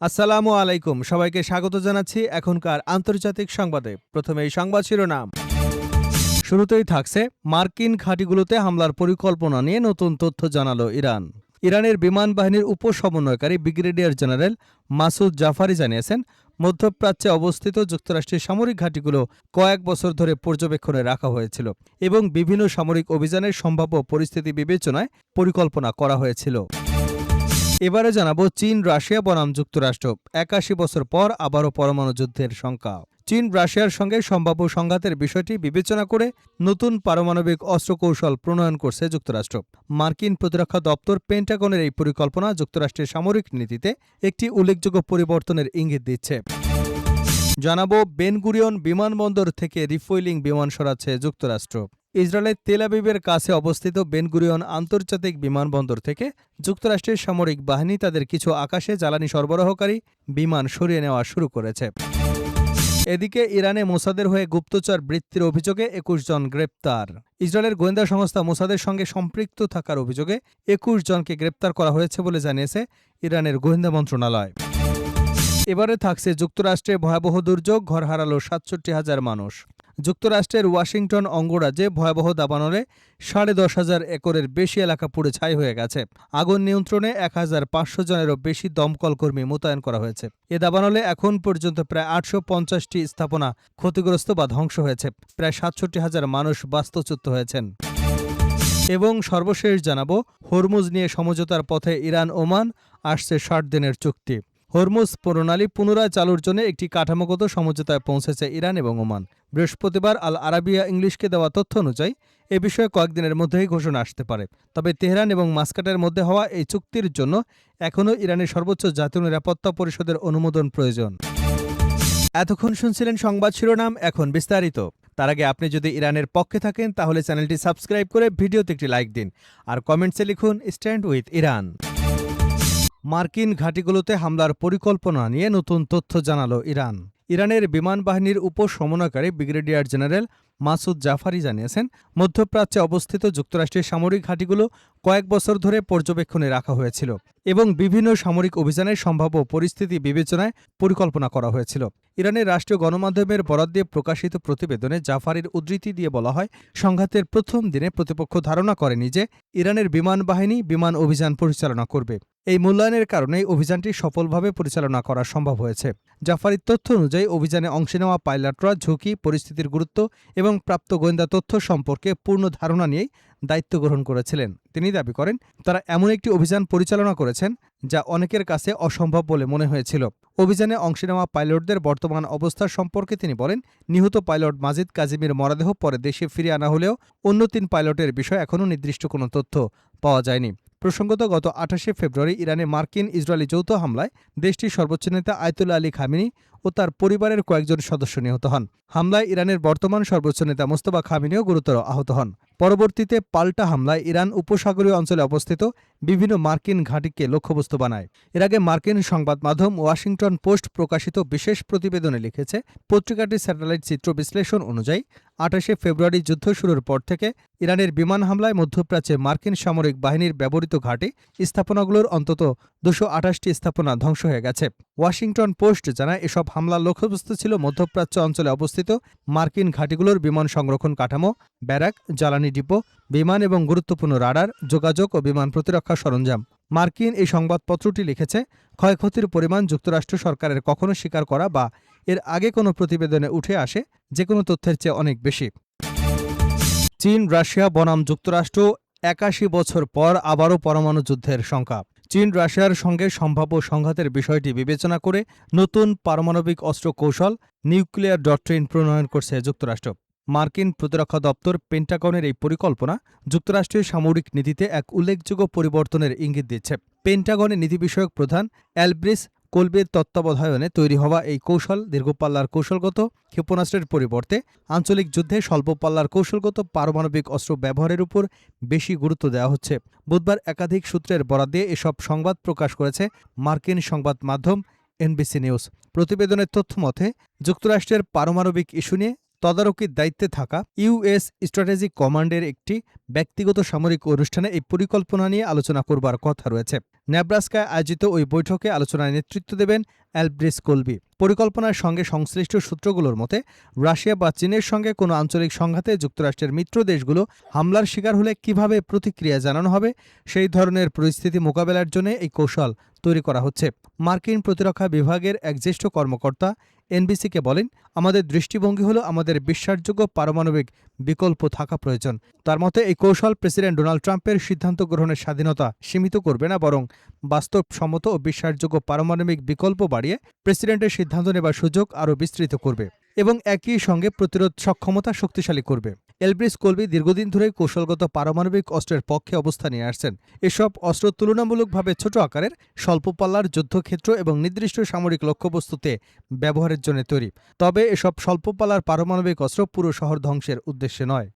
আসসালামু আলাইকুম, সবাইকে স্বাগত জানাচ্ছি এখনকার আন্তর্জাতিক সংবাদে। প্রথমে এই সংবাদ শিরোনাম। শুরুতেই থাকছে মার্কিন ঘাঁটিগুলোতে হামলার পরিকল্পনা নিয়ে নতুন তথ্য জানালো ইরান। ইরানের বিমান বাহিনীর উপসমন্বয়কারী ব্রিগেডিয়ার জেনারেল মাসুদ জাফারি জানিয়েছেন, মধ্যপ্রাচ্যে অবস্থিত যুক্তরাষ্ট্রের সামরিক ঘাঁটিগুলো কয়েক বছর ধরে পর্যবেক্ষণে রাখা হয়েছিল এবং বিভিন্ন সামরিক অভিযানের সম্ভাব্য পরিস্থিতি বিবেচনায় পরিকল্পনা করা হয়েছিল। এবারে জানাবো চীন রাশিয়া বনাম যুক্তরাষ্ট্র ৮১ বছর পর আবারও পরমাণু যুদ্ধের শঙ্কা। চীন রাশিয়ার সঙ্গে সম্ভাব্য সংঘাতের বিষয়টি বিবেচনা করে নতুন পারমাণবিক অস্ত্র কৌশল প্রণয়ন করছে যুক্তরাষ্ট্র। মার্কিন প্রতিরক্ষা দপ্তর পেন্টাগনের এই পরিকল্পনা যুক্তরাষ্ট্রের সামরিক নীতিতে একটি উল্লেখযোগ্য পরিবর্তনের ইঙ্গিত দিচ্ছে। জানাবো বেন গুরিয়ন বিমানবন্দর থেকে রিফুয়েলিং বিমান সরাচ্ছে যুক্তরাষ্ট্র। ইসরায়েলের তেল আবিবের কাছে অবস্থিত বেন গুরিয়ন আন্তর্জাতিক বিমানবন্দর থেকে যুক্তরাষ্ট্রের সামরিক বাহিনী তাদের কিছু আকাশে জ্বালানি সরবরাহকারী বিমান সরিয়ে নেওয়া শুরু করেছে। এদিকে ইরানে মোসাদের হয়ে গুপ্তচর বৃত্তির অভিযোগে ২১ জন গ্রেপ্তার। ইসরায়েলের গোয়েন্দা সংস্থা মোসাদের সঙ্গে সম্পৃক্ত থাকার অভিযোগে ২১ জনকে গ্রেপ্তার করা হয়েছে বলে জানিয়েছে ইরানের গোয়েন্দা মন্ত্রণালয়। এবারে থাকছে যুক্তরাষ্ট্রে ভয়াবহ দুর্যোগ, ঘর হারালো ৬৭,০০০ মানুষ। যুক্তরাষ্ট্রের ওয়াশিংটন অঙ্গরাজ্যে ভয়াবহ দাবানলে ১০,৫০০ একরের বেশি এলাকা পুড়ে ছাই হয়ে গেছে। আগুন নিয়ন্ত্রণে ১৫০০ জনেরও বেশি দমকল কর্মী মোতায়েন করা হয়েছে। এ দাবানলে এখন পর্যন্ত প্রায় ৮৫০টি স্থাপনা ক্ষতিগ্রস্ত বা ধ্বংস হয়েছে। প্রায় ৬৭,০০০ মানুষ বাস্তুচ্যুত হয়েছেন। এবং সর্বশেষ জানাবো হরমুজ নিয়ে সমঝোতার পথে ইরান ওমান, আসছে ৬০ দিনের চুক্তি। হরমুজ প্রণালী পুনরায় চালুর জন্য একটি কাঠামোগত সমঝোতায় পৌঁছেছে ইরান এবং ওমান। বৃহস্পতিবার আল আরাবিয়া ইংলিশকে দেওয়া তথ্য অনুযায়ী এ বিষয়ে কয়েকদিনের মধ্যেই ঘোষণা আসতে পারে। তবে তেহরান এবং মাস্কাটের মধ্যে হওয়া এই চুক্তির জন্য এখনও ইরানের সর্বোচ্চ জাতীয় নিরাপত্তা পরিষদের অনুমোদন প্রয়োজন। এতক্ষণ শুনছিলেন সংবাদ শিরোনাম, এখন বিস্তারিত। তার আগে আপনি যদি ইরানের পক্ষে থাকেন তাহলে চ্যানেলটি সাবস্ক্রাইব করে ভিডিওতে একটি লাইক দিন আর কমেন্টসে লিখুন স্ট্যান্ড উইথ ইরান। মার্কিন ঘাঁটিগুলোতে হামলার পরিকল্পনা নিয়ে নতুন তথ্য জানালো ইরান। ইরানের বিমান বাহিনীর উপসমন্বয়কারী ব্রিগেডিয়ার জেনারেল মাসুদ জাফারি জানিয়েছেন, মধ্যপ্রাচ্যে অবস্থিত যুক্তরাষ্ট্রের সামরিক ঘাঁটিগুলো কয়েক বছর ধরে পর্যবেক্ষণে রাখা হয়েছিল এবং বিভিন্ন সামরিক অভিযানের সম্ভাব্য পরিস্থিতি বিবেচনায় পরিকল্পনা করা হয়েছিল। ইরানের রাষ্ট্রীয় গণমাধ্যমের বরাত দিয়ে প্রকাশিত প্রতিবেদনে জাফারির উদ্ধৃতি দিয়ে বলা হয়, সংঘাতের প্রথম দিনে প্রতিপক্ষ ধারণা করেনি যে ইরানের বিমান বাহিনী বিমান অভিযান পরিচালনা করবে। এই মূল্যায়নের কারণেই অভিযানটি সফলভাবে পরিচালনা করা সম্ভব হয়েছে। জাফারির তথ্য অনুযায়ী অভিযানে অংশ নেওয়া পাইলটরা ঝুঁকি, পরিস্থিতির গুরুত্ব এবং প্রাপ্ত গোয়েন্দা তথ্য সম্পর্কে পূর্ণ ধারণা নিয়েই দায়িত্ব গ্রহণ করেছিলেন। তিনি দাবি করেন, তারা এমন একটি অভিযান পরিচালনা করেছেন যা অনেকের কাছে অসম্ভব বলে মনে হয়েছিল। অভিযানে অংশ নেওয়া পাইলটদের বর্তমান অবস্থা সম্পর্কে তিনি বলেন, নিহত পাইলট মাজিদ কাজিমির মরদেহ পরে দেশে ফিরিয়ে আনা হলেও অন্য ৩ পাইলটের বিষয়ে এখনও নির্দিষ্ট কোনো তথ্য পাওয়া যায়নি। প্রসঙ্গত, গত ২৮ ফেব্রুয়ারি ইরানে মার্কিন ইসরায়েলি যৌথ হামলায় দেশটির সর্বোচ্চ নেতা আয়াতুল্লাহ আলী খামেনি ও তার পরিবারের কয়েকজন সদস্য নিহত হন। হামলায় ইরানের বর্তমান সর্বোচ্চ নেতা মোস্তফা খামেনিও গুরুতর আহত হন। পরবর্তীতে পাল্টা হামলায় ইরান উপসাগরীয় অঞ্চলে অবস্থিত বিভিন্ন মার্কিন ঘাঁটিকে লক্ষ্যবস্তু বানায়। এর আগে মার্কিন সংবাদ মাধ্যম ওয়াশিংটন পোস্ট প্রকাশিত বিশেষ প্রতিবেদনে লিখেছে, পত্রিকাটির স্যাটেলাইট চিত্র বিশ্লেষণ অনুযায়ী ২৮ ফেব্রুয়ারি যুদ্ধ শুরুর পর থেকে ইরানের বিমান হামলায় মধ্যপ্রাচ্যে মার্কিন সামরিক বাহিনীর ব্যবহৃত ঘাঁটি স্থাপনাগুলোর অন্তত ২২৮টি স্থাপনা ধ্বংস হয়ে গেছে। ওয়াশিংটন পোস্ট জানায়, এসব হামলার লক্ষ্যবস্তু ছিল মধ্যপ্রাচ্য অঞ্চলে অবস্থিত মার্কিন ঘাঁটিগুলোর বিমান সংরক্ষণ কাঠামো, ব্যারাক, জ্বালানি ডিপো, বিমান এবং গুরুত্বপূর্ণ রাডার, যোগাযোগ ও বিমান প্রতিরক্ষা সরঞ্জাম। মার্কিন এই সংবাদপত্রটি লিখেছে, ক্ষয়ক্ষতির পরিমাণ যুক্তরাষ্ট্র সরকারের কখনো স্বীকার করা বা এর আগে কোনো প্রতিবেদনে উঠে আসে যে কোনো তথ্যের চেয়ে অনেক বেশি। চীন রাশিয়া বনাম যুক্তরাষ্ট্র ৮১ বছর পর আবারও পরমাণু যুদ্ধের শঙ্কা। চীন রাশিয়ার সঙ্গে সম্ভাব্য সংঘাতের বিষয়টি বিবেচনা করে নতুন পারমাণবিক অস্ত্র কৌশল নিউক্লিয়ার ডক্ট্রিন প্রণয়ন করছে যুক্তরাষ্ট্র। মার্কিন প্রতিরক্ষা দপ্তর পেন্টাগনের এই পরিকল্পনা যুক্তরাষ্ট্রের সামরিক নীতিতে এক উল্লেখযোগ্য পরিবর্তনের ইঙ্গিত দিচ্ছে। পেন্টাগনের নীতি বিষয়ক প্রধান অ্যালব্রিস কোলবের তত্ত্বাবধানে তৈরি হওয়া এই কৌশল দীর্ঘপাল্লার কৌশলগত ক্ষেপণাস্ত্রের পরিবর্তে আঞ্চলিক যুদ্ধে স্বল্প পাল্লার কৌশলগত পারমাণবিক অস্ত্র ব্যবহারের উপর বেশি গুরুত্ব দেওয়া হচ্ছে। বুধবার একাধিক সূত্রের বরাত দিয়ে এসব সংবাদ প্রকাশ করেছে মার্কিন সংবাদ মাধ্যম এনবিসি নিউজ। প্রতিবেদনের তথ্যমতে, যুক্তরাষ্ট্রের পারমাণবিক ইস্যু নিয়ে তদারকির দায়িত্বে থাকা ইউএস স্ট্র্যাটেজিক কমান্ডের একটি ব্যক্তিগত সামরিক অনুষ্ঠানে এই পরিকল্পনা নিয়ে আলোচনা করবার কথা রয়েছে। নেব্রাস্কায় আয়োজিত ওই বৈঠকে আলোচনায় নেতৃত্ব দেবেন এলব্রিস কোলবি। পরিকল্পনার সঙ্গে সংশ্লিষ্ট সূত্রগুলোর মতে, রাশিয়া বা চীনের সঙ্গে কোনো আঞ্চলিক সংঘাতে যুক্তরাষ্ট্রের মিত্র দেশগুলো হামলার শিকার হলে কিভাবে প্রতিক্রিয়া জানানো হবে, সেই ধরনের পরিস্থিতি মোকাবেলার জন্য এই কৌশল তৈরি করা হচ্ছে। মার্কিন প্রতিরক্ষা বিভাগের এক জ্যেষ্ঠ কর্মকর্তা এনবিসিকে বলেন, আমাদের দৃষ্টিভঙ্গি হলো আমাদের বিশ্বাসযোগ্য পারমাণবিক বিকল্প থাকা প্রয়োজন। তার মতে এই কৌশল প্রেসিডেন্ট ডোনাল্ড ট্রাম্পের সিদ্ধান্ত গ্রহণের স্বাধীনতা সীমিত করবে না, বরং বাস্তবসম্মত ও বিশ্বাসযোগ্য পারমাণবিক বিকল্প বাড়িয়ে প্রেসিডেন্টের সিদ্ধান্ত নেবার সুযোগ আরও বিস্তৃত করবে এবং একই সঙ্গে প্রতিরোধ সক্ষমতা শক্তিশালী করবে। এলব্রিস কোলবি দীর্ঘদিন ধরে কৌশলগত পারমাণবিক অস্ত্রের পক্ষে অবস্থান নিয়ে আসছেন। এসব অস্ত্র তুলনামূলকভাবে ছোট আকারের, স্বল্প পাল্লার যুদ্ধক্ষেত্র এবং নির্দিষ্ট সামরিক লক্ষ্যবস্তুতে ব্যবহারের জন্য তৈরি। তবে এসব স্বল্প পাল্লার পারমাণবিক অস্ত্র পুরো শহর ধ্বংসের উদ্দেশ্যে নয়।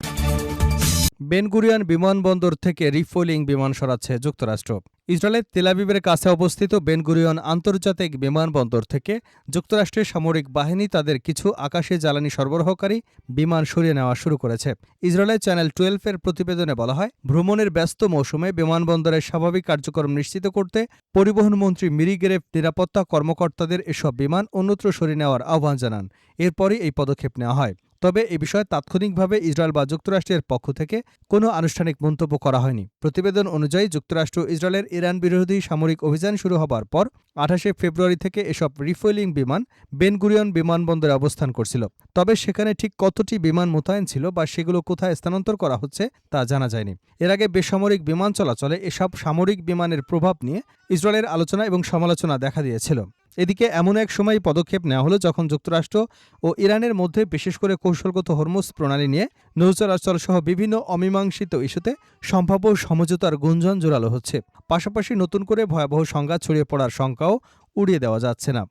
বেন গুরিয়ন বিমানবন্দর থেকে রিফুয়েলিং বিমান সরাচ্ছে যুক্তরাষ্ট্র। ইসরায়েলের তেল আবিবের কাছে অবস্থিত বেন গুরিয়ন আন্তর্জাতিক বিমানবন্দর থেকে যুক্তরাষ্ট্রের সামরিক বাহিনী তাদের কিছু আকাশে জ্বালানি সরবরাহকারী বিমান সরিয়ে নেওয়া শুরু করেছে। ইসরায়েলের চ্যানেল 12-এর প্রতিবেদনে বলা হয়, ভ্রমণের ব্যস্ত মৌসুমে বিমানবন্দরের স্বাভাবিক কার্যক্রম নিশ্চিত করতে পরিবহনমন্ত্রী মিরি গেরেভ নিরাপত্তা কর্মকর্তাদের এসব বিমান অন্যত্র সরিয়ে নেওয়ার আহ্বান জানান। এরপরই এই পদক্ষেপ নেওয়া হয়। তবে এ বিষয়ে তাৎক্ষণিকভাবে ইসরায়েল বা যুক্তরাষ্ট্রের পক্ষ থেকে কোনো আনুষ্ঠানিক মন্তব্য করা হয়নি। প্রতিবেদন অনুযায়ী যুক্তরাষ্ট্র ইসরায়েলের ইরান বিরোধী সামরিক অভিযান শুরু হবার পর 28শে ফেব্রুয়ারি থেকে এসব রিফুয়েলিং বিমান বেন গুরিয়ন বিমানবন্দরে অবস্থান করছিল। তবে সেখানে ঠিক কতটি বিমান মোতায়েন ছিল বা সেগুলো কোথায় স্থানান্তর করা হচ্ছে তা জানা যায়নি। এর আগে বেসামরিক বিমান চলাচলে এসব সামরিক বিমানের প্রভাব নিয়ে ইসরায়েলের আলোচনা এবং সমালোচনা দেখা দিয়েছিল। এদিকে এমন এক সময় পদক্ষেপ নেওয়া হলো যখন যুক্তরাষ্ট্র ও ইরানের মধ্যে বিশেষ করে কৌশলগত হরমুজ প্রণালী নিয়ে নৌ চলাচল সহ বিভিন্ন অমীমাংসিত ইস্যুতে সম্ভাব্য সমঝোতার গুঞ্জন জোরালো হচ্ছে। পাশাপাশি নতুন করে ভয়াবহ সংঘাত ছড়িয়ে পড়ার শঙ্কাও উড়িয়ে দেওয়া যাচ্ছে না।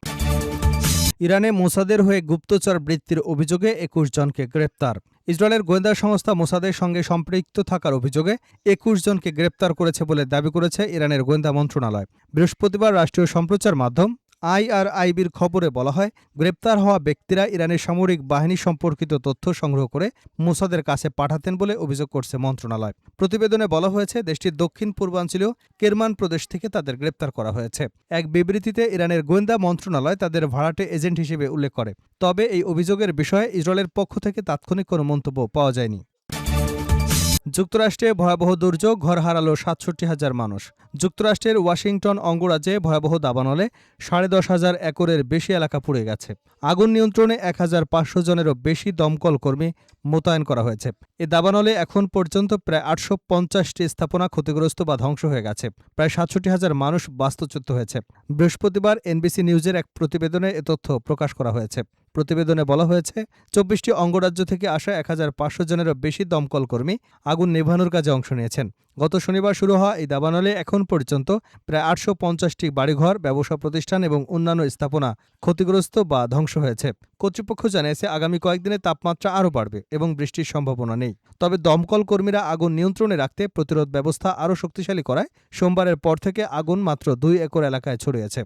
ইরানে মোসাদের হয়ে গুপ্তচর বৃত্তির অভিযোগে ২১ জনকে গ্রেপ্তার। ইসরায়েলের গোয়েন্দা সংস্থা মোসাদের সঙ্গে সম্পৃক্ত থাকার অভিযোগে ২১ জনকে গ্রেপ্তার করেছে বলে দাবি করেছে ইরানের গোয়েন্দা মন্ত্রণালয়। বৃহস্পতিবার রাষ্ট্রীয় সম্প্রচার মাধ্যম IRIBর খবরে বলা হয়, গ্রেপ্তার হওয়া ব্যক্তিরা ইরানের সামরিক বাহিনী সম্পর্কিত তথ্য সংগ্রহ করে মোসাদের কাছে পাঠাতেন বলে অভিযোগ করছে মন্ত্রণালয়। প্রতিবেদনে বলা হয়েছে, দেশটির দক্ষিণ পূর্বাঞ্চলীয় কেরমান প্রদেশ থেকে তাদের গ্রেপ্তার করা হয়েছে। এক বিবৃতিতে ইরানের গোয়েন্দা মন্ত্রণালয় তাদের ভাড়াটে এজেন্ট হিসেবে উল্লেখ করে। তবে এই অভিযোগের বিষয়ে ইসরায়েলের পক্ষ থেকে তাৎক্ষণিক কোনো মন্তব্য পাওয়া যায়নি। যুক্তরাষ্ট্রে ভয়াবহ দুর্যোগ, ঘর হারালো ৬৭,০০০ মানুষ। যুক্তরাষ্ট্রের ওয়াশিংটন অঙ্গরাজ্যে ভয়াবহ দাবানলে ১০,৫০০ একরের বেশি এলাকা পুড়ে গেছে। আগুন নিয়ন্ত্রণে ১৫০০ জনেরও বেশি দমকল কর্মী মোতায়েন করা হয়েছে। এ দাবানলে এখন পর্যন্ত প্রায় ৮৫০টি স্থাপনা ক্ষতিগ্রস্ত বা ধ্বংস হয়ে গেছে। প্রায় ৬৭,০০০ মানুষ বাস্তুচ্যুত হয়েছে। বৃহস্পতিবার এনবিসি নিউজের এক প্রতিবেদনে এ তথ্য প্রকাশ করা হয়েছে। প্রতিবেদনে বলা হয়েছে, ২৪টি অঙ্গরাজ্য থেকে আসা ১৫০০ জনেরও বেশি দমকল কর্মী আগুন নেভানোর কাজে অংশ নিয়েছেন। গত শনিবার শুরু হওয়া এই দাবানলে এখন পর্যন্ত প্রায় ৮৫০টি বাড়িঘর, ব্যবসা প্রতিষ্ঠান এবং অন্যান্য স্থাপনা ক্ষতিগ্রস্ত বা ধ্বংস হয়েছে। কর্তৃপক্ষ জানিয়েছে, আগামী কয়েকদিনে তাপমাত্রা আরও বাড়বে এবং বৃষ্টির সম্ভাবনা নেই। তবে দমকল কর্মীরা আগুন নিয়ন্ত্রণে রাখতে প্রতিরোধ ব্যবস্থা আরও শক্তিশালী করায় সোমবারের পর থেকে আগুন মাত্র ২ একর এলাকায় ছড়িয়েছে।